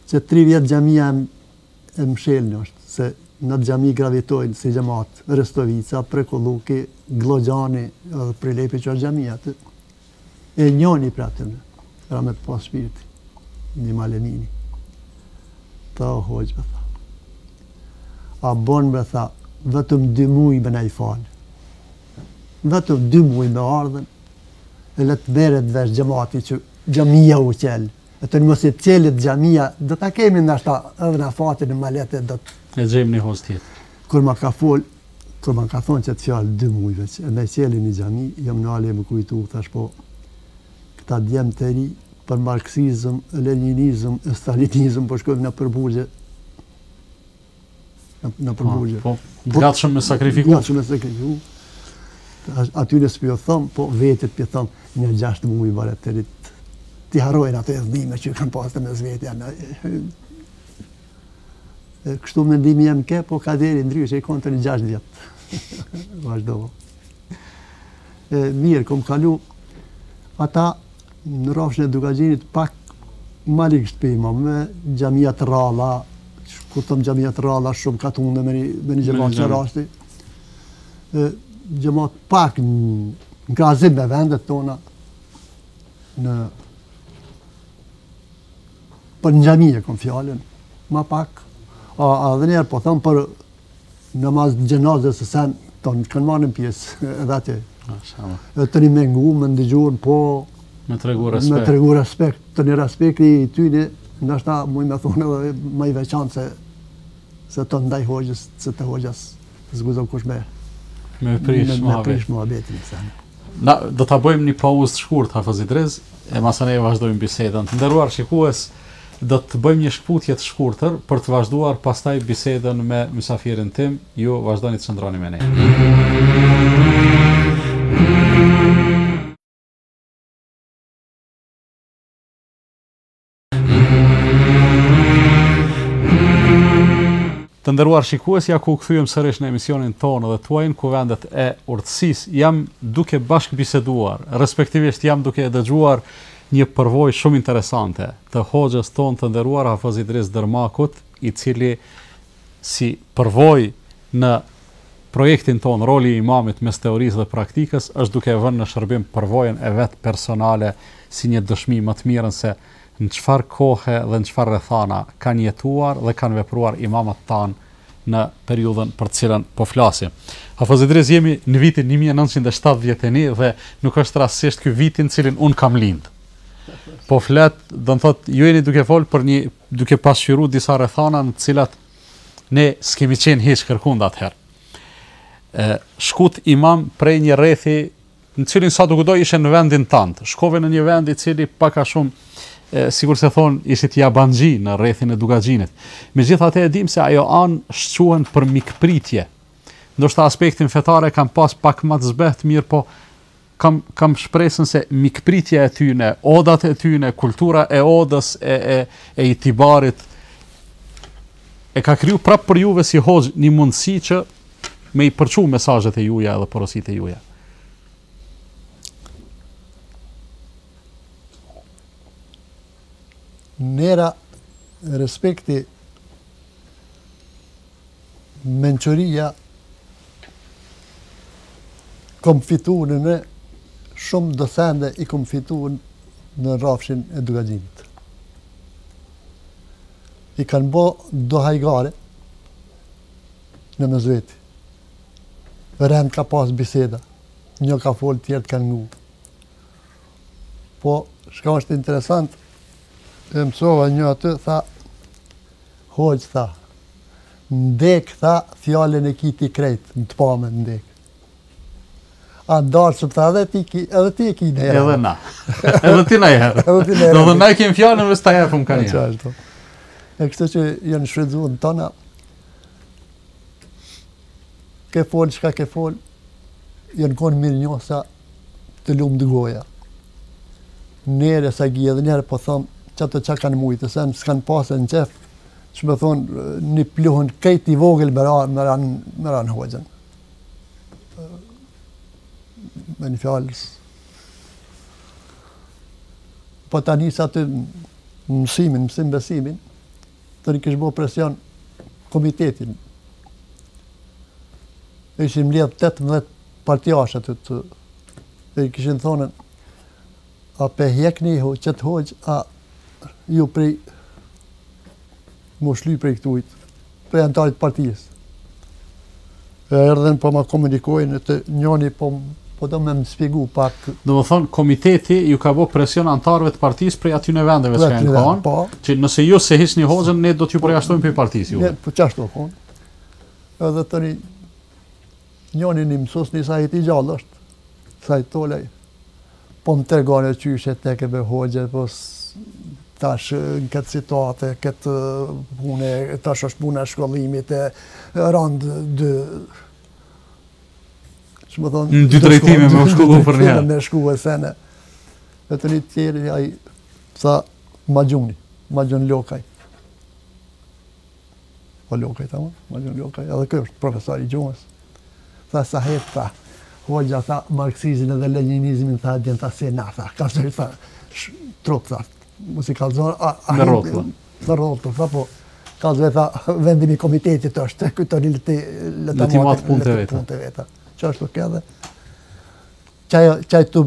që 3 vjetë gjamia e mshelnë është, se në gjami gravitojnë si gjamatë, Restovica, Prekolluki, Glogjani, edhe Prilepi që është gjamia të. E njoni për atëmë, Ramet pas shpirti, një malemini. Ta o hoqë, me tha. A bonë, me tha, vetëm 2 muj me na i falë. Vetëm 2 muj me ardhen, e le të meret vesh gjemati që gjamia u qelë. E të në mos e qelit gjamia, do të kemi nashta edhe në fatin e malete, do të... E gjejmë një hoz tjetë. Kur ma ka thonë që të fjallë 2 mujve, që me qeli një gjami, jam në ale më kujtu, thash po, këta djemë të ri, për marksizm, leninizm, stalinizm, po shkojmë në përburgje. Në përburgje. Po, gatshëm me sakrifiku. Gatshëm me sakrifiku. Aty në s'pjo thëmë, po vetit pjo thëmë, një 6 muj bare të rritë. Ti harojnë ato e dhime që kanë pasë të me zvetja. Kështu mendimi jem ke, po kaderi ndryshë, i konë të një 6 vjetë. Vazhdovo. Mirë, kom kalu, ata në rafshën e Dukagjinit pak malik shtëpima, me gjamiat ralla, ku thëmë gjamiat ralla, shumë katunde me një gjemat që rasti. Gjemat pak në krazim me vendet tona, për në gjamije kom fjallin, ma pak. A dhe njerë po thëmë për namaz gjenazës e sen, tonë kanë marrën pjesë edhe atje. E të një mengu, më ndëgjurën, po... Me të regu respekt. Me të regu respekt. Të një respekti i tyni, nështë muj me thonë edhe ma i veçanë se të ndaj hoqës, se të hoqës zguzëm kush me prish muhabetin. Na, do të bëjmë një pauzë të shkurt, Hafiz Idris, e masane e vazhdojmë bisedën. Të nderuar shikues, do të bëjmë një shkputje të shkurtër për të vazhduar pastaj bisedën me mysafirin tim. Ju vazhdoni të qëndroni me ne. Të nderuar shikues, ja ku kthyem sërish në emisionin tonë dhe tuajin Kuvendet e Urtësisë. Jam duke bashkëbiseduar, respektivisht jam duke dëgjuar një përvojë shumë interesante të hoxhës tonë të nderuar Hafiz Idris Dermakut, i cili si përvojë në projektin tonë roli i imamit mes teorisë dhe praktikës është duke vënë në shërbim përvojën e vet personale si një dëshmi më të mirën se në çfarë kohe dhe në çfarë rrethana kanë jetuar dhe kanë vepruar imamat tanë në periudhën për të cilën po flasim. Hafiz Idris, jemi në vitin 1971 dhe nuk është rastësisht ky viti në cilin un kam lind. Po flet, do të thotë, ju jeni duke fol për duke pasqyruar disa rrethana në të cilat ne s'kemi qenë hiç kërkund atëherë. Shkut imam prej një rrethi në cilin sa do kudo ishe në vendin tënd. Shkove në një vend i cili pak a shumë sikur se thon ishit jabanxhi në rrethin e Dugaxhinit. Megjithatë e dim se ajo anë shquhen për mikpritje. Ndoshta aspektin fetar e kam pas pak më të zbehtë, mirë po kam shpresën se mikpritja e tyne, odat e tyne, kultura e odës e itibarit e ka kriju prapë për juve si hoxh një mundësi që me i përçu mesazhet e juaja dhe porositë e juaja. Nera respekti, mençuria kom fituar në shumë docente i kom fituar në rrafshin e Dugaxhinit. I kanë bë do hajgare në mezveti. Rend ka pas biseda, një ka fol, tjerë kanë ngu. Po, shka është interesant, e mësova një aty, tha, hoqë, tha, ndek, tha, fjallën e kiti krejt, në të pame ndek. A ndarë që tha, edhe ti e ki në herë. Edhe na. Edhe ti në herë. Do dhe na e kemë fjallën, vës ta jepëm ka një. E kështë që janë shfrytzuar në tona, ke fol, çka ke fol, janë konë mirë njohsa të lumë dë goja. Nere sa gje dhe nere po thomë, që kanë mujtë, se në s'kanë pasë në qef, që me thonë, një pluhën kejt i vogël me ranë hoxën. Me një fjallës. Po ta njësë aty mësim besimin, të një kishë bo presion komitetin. Ishim mledh 18 partijashe të i kishin thonën, a pe hjekni qëtë hoqë, a ju prej moshly prej këtujt, prej antarit partijës. E erdhen po ma komunikojnë, të njoni po do me më spjegu pak. Do më thonë, komiteti ju ka bo presion antarëve të partijës prej aty në vendeve që ka në kanë, që nëse ju se hiç një hoxën, ne do t'ju përjashtojmë për partijës ju. Po qashtu konë. Edhe të njoni një mësus një sajt i gjallë është, sajt tolej, po më tërgane qyshe te kebe hoxhe, po tash në këtë situate, këtë pune, tash është pune shkollimit, e randë dë, që më thonë, në dy drejtime me u shkollu për një. Me shku e sene. E të një tjeri, aj, sa ma gjun lokaj. Po lokaj, ta ma gjun lokaj, edhe kjo është profesor i gjunës. Tha sa hetë, tha, hoxha, tha, marksizmin edhe leninizmin, tha, djen, tha, se na, tha, ka shtë, tha, trup, tha, musikalzor, me rotla. Me rotla, tha, po, kalzve, tha, vendimi komitetit është, këto një letimat punë të veta. Që është ke dhe, qaj të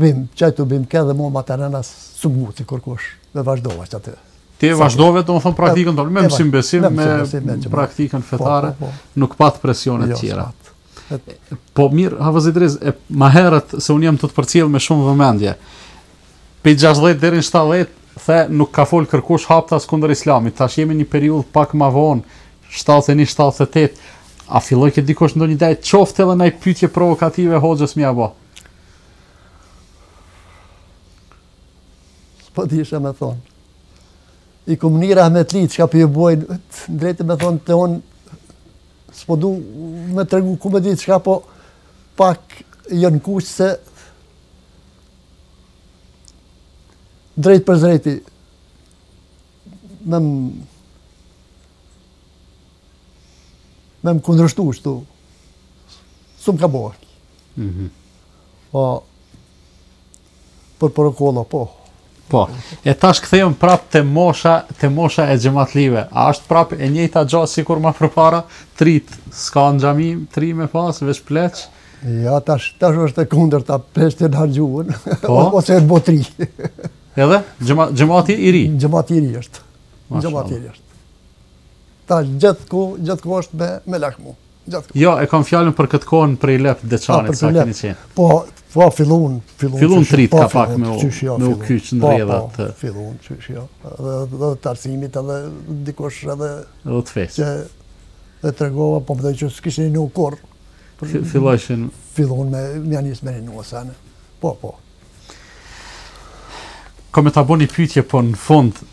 bim ke dhe mu ma të rëna së mu, si kërkush, dhe vazhdova që atë. Ti vazhdove të më thonë praktikën tonë, me mësim besim, me praktikën fetare, nuk pat presionet tjera. Po mirë, Hafiz Idris, ma herët se unë jam të përcjell me shumë vëmendje. Pe 60 deri në 70, the nuk ka fol kërkush haptas kundër islamit. Tash jemi një periudhë pak ma vonë, 71-78. A filloi ke dikush ndonjë ide qoftë edhe ndaj pyetje provokative hoxhës mja bo? S'po disha me thonë. I komunira Ahmetli, që ka për ju bojnë, drejtë me thonë të unë, s'po du me të regu ku me ditë qka, po pak jënë kushtë se drejt për zrejti me më kundrështu shtu. S'm ka bërë. Po, për protokolla, po. Po, e tash kthejmë prap te mosha e xhamatlive. A është prap e njëjta gjë sikur më përpara? Trit, s'ka në xhami, tri me pas, veç pleq? Ja, tash është e kundërta, pleq të harxhuan, Po? ose të botri. Edhe xhamati i ri. Xhamati i ri është. Xhamati i ri është. Tash gjithku është me lakmu. Jo, e kam fjalën për këtë kohën prej lep deçanit sa keni qenë. Po, fillun trit ka pak me u kyç në rrjedhat. Po, fillun, qysh, jo. Dhe të arsimit edhe dikush edhe Edhe të fesë. që e tregova, po më dhe që s'kishin inu kur. Fillun me mjanis me inu asane. Po. Kom e ta bo një pyetje, po në fund,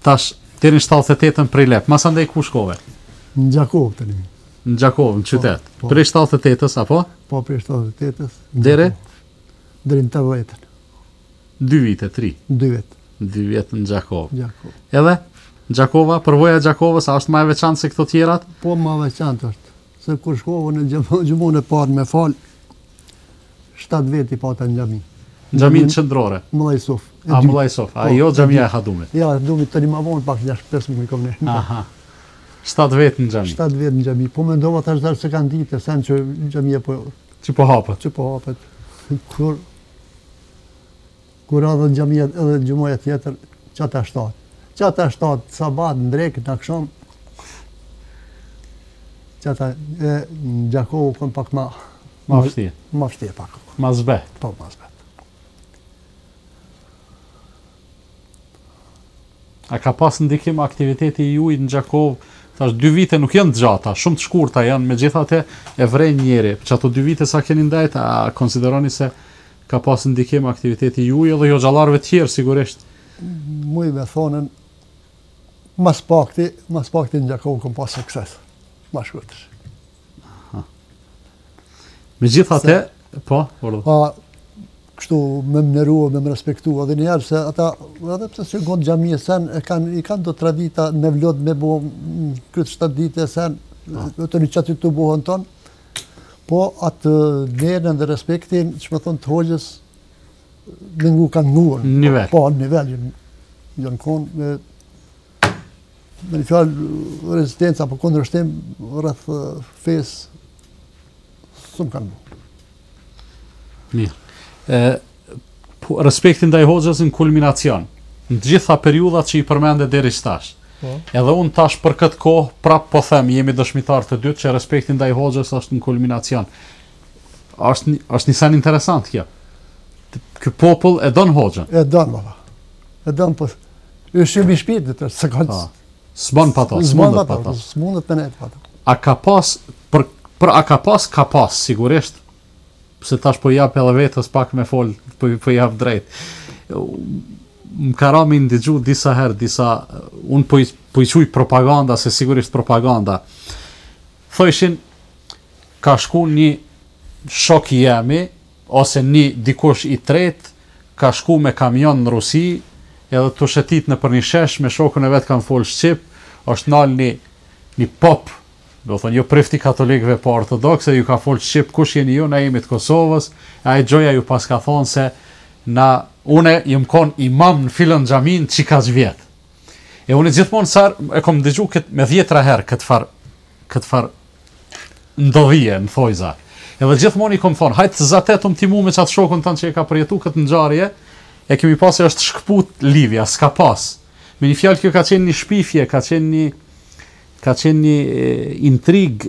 tash, deri në 78-ën prej lep, mas andaj ku shkove? Në Gjakov të një. Në Gjakov, në qytet. Po. Prej 78-ës, apo? Po, prej 78-ës. Dere? Deri në 80-ën. 2 vite, 3. 2 vjet. 2 vjet në Gjakov. Gjakov. Edhe? Gjakova, përvoja e Gjakovës, a është më e veçantë se këto tjerat? Po, më veçantë është. Se kur shkova në gjumon e parë me fal, 7 vjet i pata në xhami. Në xhamin qendrore. Mullaj Sof. Mullaj Sof. A jo xhamia e Hadumit. Ja, Hadumit tani më vonë pak 6-5 muaj kom ne. Aha. 7 vjet në xhami. 7 vjet në xhami. Po mendova tash se kanë ditë sen që xhamia po Që po hapet. Kur ardhën në xhamia edhe gjumoja tjetër, çata 7. Çata 7 sabat në drekë në akşam. Çata në Gjakov kon pak ma vështirë. Ma vështirë pak. Ma zbet. Po, ma zbet. A ka pas ndikim aktiviteti i juaj në Gjakov? Tash 2 vite nuk janë të gjata, shumë të shkurta janë, megjithatë e vren njëri. Që ato 2 vite sa keni ndajt, a konsideroni se ka pas ndikim aktiviteti juaj edhe jo xhallarëve tjerë sigurisht? Muj me thonën, mas pakti në Gjakov kom pas sukses. Ma shkurtësh. Megjithatë, po, kështu me mënyrua, me më respektua dhe njerë se ata, edhe pse që gonë gjamije sen, i kanë do tradita me vlot me bo këtë 7 dite sen, të një qatë të bohën tonë, po atë njerën dhe respektin, që me thonë të hoqës, në ngu kanë nguën. Nivel. Po, në nivel, janë konë me një fjallë rezistenca, po kundërshtim, rrëth fesë, sëmë kanë bu. Mirë. Respektin ndaj hoxhës në kulminacion, në gjitha periudat që i përmende deri tash. Edhe unë tash për këtë kohë prap po them, jemi dëshmitar të dytë që respektin ndaj hoxhës është në kulminacion. Është një sen interesant kjo. Ky popull e don hoxhën. E don, baba. E don, po. Është shumë i shpirtit, se ka. S'bën pa to, s'mundet pa to. S'mundet pa ne pa to. A ka pas ka pas sigurisht, pse tash po jap edhe vetës pak me fol, po jap drejt. Më ka rami ndigju disa herë, unë po i quj propaganda, se sigurisht propaganda. Thojshin, ka shku një shok i jemi, ose një dikush i tret, ka shku me kamion në Rusi, edhe të shetit në për një shesh, me shokën e vetë kanë fol shqip, është nalë një pop, do thonë jo prifti katolikëve po ortodokse, ju ka folë shqip, kush jeni ju, na jemi të Kosovës, a i gjoja ju pas ka thonë se une jëm kon imam në filën xhamin që ka vjetë. E une gjithmonë sarë, e kom dëgju me 10 herë këtë far ndodhije, në thojza. Edhe gjithmonë i kom thonë, hajtë zatetum ti mu me qatë shokën tanë që e ka përjetu këtë ngjarje, e kemi pasë është shkput lidhja, s'ka pas. Me një fjalë kjo ka qenë një shpifje, ka qenë një intrig,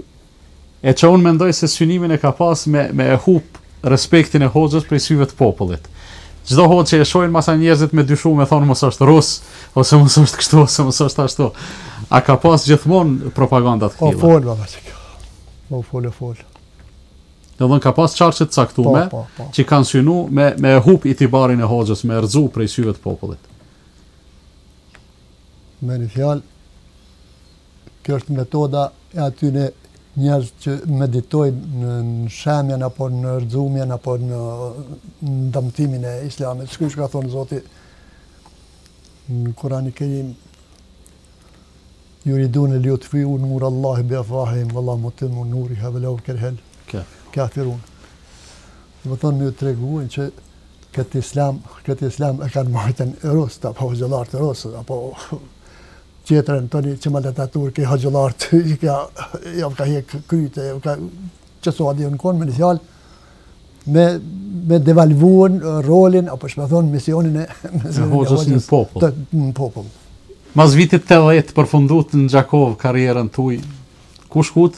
e që unë mendoj se synimin e ka pas me e hup respektin e hoxhës prej syve të popullit. Çdo hoxhë që e shohin masa njerëzit me dyshu me thonë mos është rus, ose mos është kështu, ose mos është ashtu. A ka pas gjithmonë propagandat këtilla? Po fol, baba, që kjo. Po fol. Do dhënë ka pas qarqe të caktume, që kanë synu me hup itibarin e hoxhës, me rrëzu prej syve të popullit. Me një fjalë, kjo është metoda e atyre njerëz që meditojnë në shemjen, apo në rrëzumjen, apo në dëmtimin e islamit. Shkush ka thonë Zoti në Kur'an-i Kerim, yuridun liyutfi'u nur Allah bi afwahihim wallahu mutimmu nurihi walau karihal kafirun. Do të thonë më treguan që këtë islam e kanë marrën Rus apo xhallar të Rus apo tjetrën tani që malatatur ke xhallar të ka hek kryte ka çso di kon me fjalë me devalvuan rolin apo çfarë thon misionin e hoxhës në popull. Në popull. Mas vitit 80 përfundut në Gjakov karrierën tuaj. Ku shkut?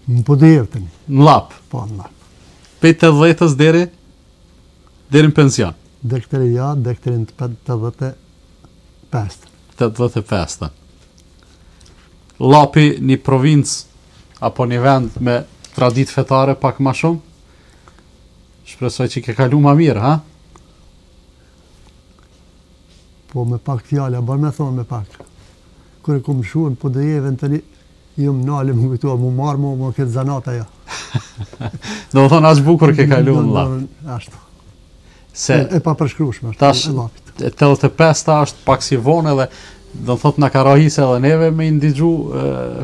Në Podevën. Në Lap. Po, në Lap. Pe 80-s deri në pension. Deri 85. 85. Lapi një provincë apo një vend me traditë fetare pak më shumë. Shpresoj që ke kalu më mirë, ha? Po me pak fjala, bërë me thonë me pak. Kërë kumë shuën, po dhe jeve në të një, ju më nalë më këtua, mu marë mu këtë zanata ja. Do më thonë ashtë bukur ke kalu në Lap. Ashtë. E pa përshkrushme, tash, e Lapit. 85 është pak si vonë edhe, do më thotë në karahise edhe neve me indigju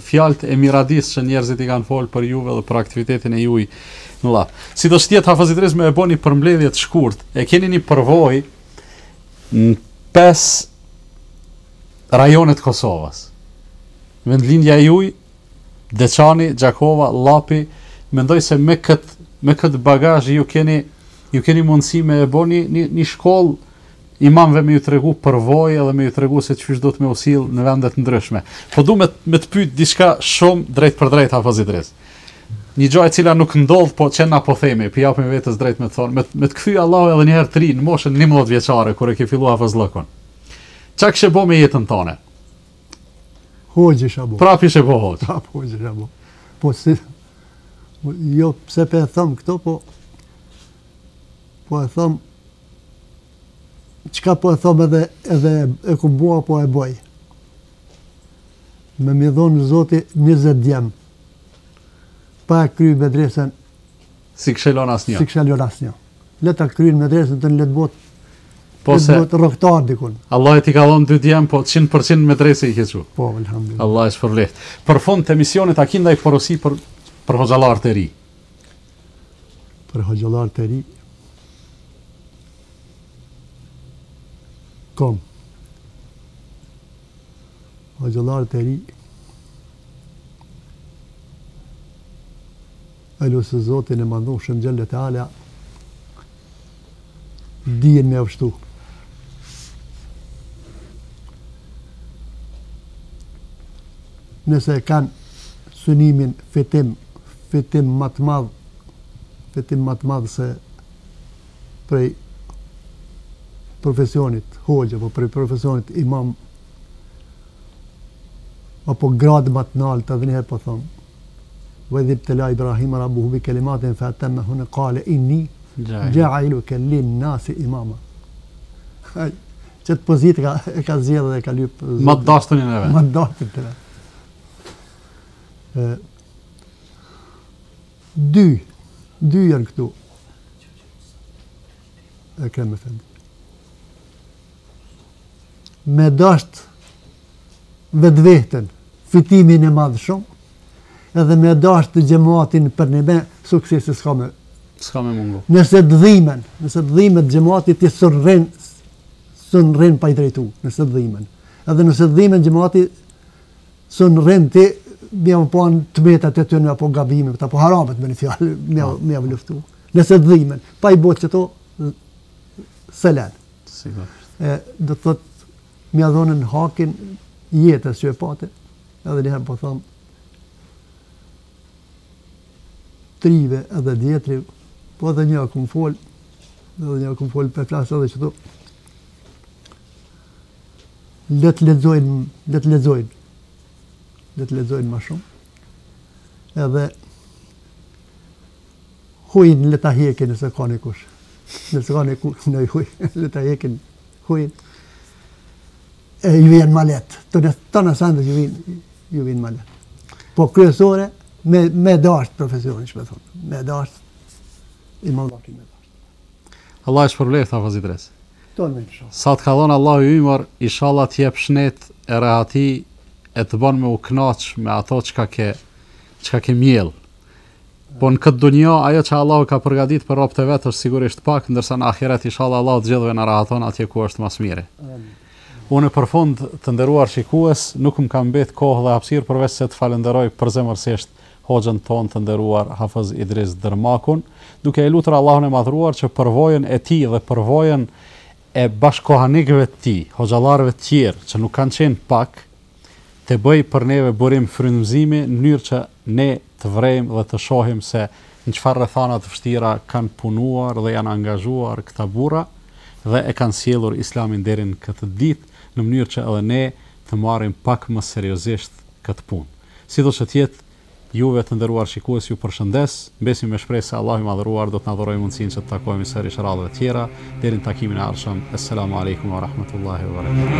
fjallët e miradis që njerëzit i kanë folë për juve dhe për aktivitetin e juj në Lap. Si do shtjetë Hafazitris me e bo një përmbledhje të shkurt, e keni një përvoj në 5 rajonet Kosovës. Vendlindja juj, Deçani, Gjakova, Lapi, mendoj se me këtë bagazh ju keni mundësi me e bo një shkollë imamve me ju tregu përvojë edhe me ju tregu se çfarë do të me usill në vendet ndryshme. Po du me të pyet diçka shumë drejt për drejt Hafazitris. Një gjë e cila nuk ndodh, po që na po themi, pi japim vetes drejt me të thonë, me të kthy Allahu edhe një herë të ri në moshën 11 vjeçare kur e ke filluar hafazllëkun. Çka kishe bo me jetën tone? Hoxhë shabo. Prap ishe bo hoxh. Prap hoxhë shabo. Po si jo pse pe e them këto, po e them çka po e them edhe e ku bua po e boj. Me më dhon Zoti 20 djem. Pa kry medresën si këshelon asnjë. Si këshelon asnjë. Le ta kryen medresën të let bot. Po se rroktar dikun. Allah e ti ka dhënë 2 djem, po 100% medrese i ke thënë. Po, alhamdulillah. Allah e shpërbleft. Për fund të emisionit a kindaj porosi për hoxhallar të ri. Për hoxhallar të ri. Kom. Hoxhallar të ri. E lusë Zotin e Madhëshëm Xhellet e Ala dijen me avshtu. Nëse kanë synimin fitim më të madh se prej profesionit hoxha apo prej profesionit imam apo grad më të lartë, edhe një herë po them وإذ ابتلى إبراهيم ربه بكلمات فأتمهن قال إني جاعلك للناس إماما. Çet pozitë ka zgjedhur dhe ka lyp. Më dashnin e vet. Më dashnin e vet. Dy janë këtu. E kemë thënë. Me dasht vetveten, fitimin e madh shumë. Edhe me dasht të xhamatin për ne suksesi s'ka me mungu. Nëse dhimet xhamati ti sunrën pa i drejtu, nëse dhimen. Edhe nëse dhimen xhamati sunrën ti bjem po të metat e tyre apo gabimet apo haramet me një fjalë, me luftu. Nëse dhimen, pa i bot çto selan. Sigurisht. Do të thotë mja dhonën hakin jetës që e pate. Edhe një herë po them trive edhe djetri, po edhe një akum fol për flasë edhe qëto. Let lexojnë ma shumë. Edhe hujnë le ta hekin nëse ka një kush. Nëse ka një kush në huj, le ta hekin hujnë. Ju vjen malet. Të në sandë ju vjen malet. Po kryesore, me dasht profesionin, që me thonë. Me dasht, i madhaki me dasht. Allah e shpërbleft, Hafazitris. Tonë me inshallah. Sa të ka dhënë Allahu i ymër, inshallah të jep shnet e rahati e të bën me u kënaq me ato çka ke miell. Po në këtë dunjë ajo që Allahu ka përgatitur për robët e vet është sigurisht pak, ndërsa në ahiret inshallah Allahu të gjithëve na rahaton atje ku është më së miri. Unë për fund të nderuar shikues, nuk më ka mbet kohë dhe hapësirë përveç se të falenderoj përzemërsisht hoxhën tonë të nderuar Hafiz Idris Dërmakun, duke e lutur Allahun e madhruar që përvojën e tij dhe përvojën e bashkohanikëve të tij, hoxhallarëve të tjerë që nuk kanë qenë pak, të bëj për neve burim frymëzimi në mënyrë që ne të vrejmë dhe të shohim se në çfarë rrethana të vështira kanë punuar dhe janë angazhuar këta burra dhe e kanë sjellur Islamin deri në këtë ditë në mënyrë që edhe ne të marrim pak më seriozisht këtë punë. Sidoqë të jetë, juve të nderuar shikues, ju përshëndes, mbesim me shpresë se Allahu i madhëruar do të na dhurojë mundësinë që të takojmë sërish radhave të tjera deri në takimin e ardhshëm. Assalamu alaikum wa rahmatullahi wa barakatuh.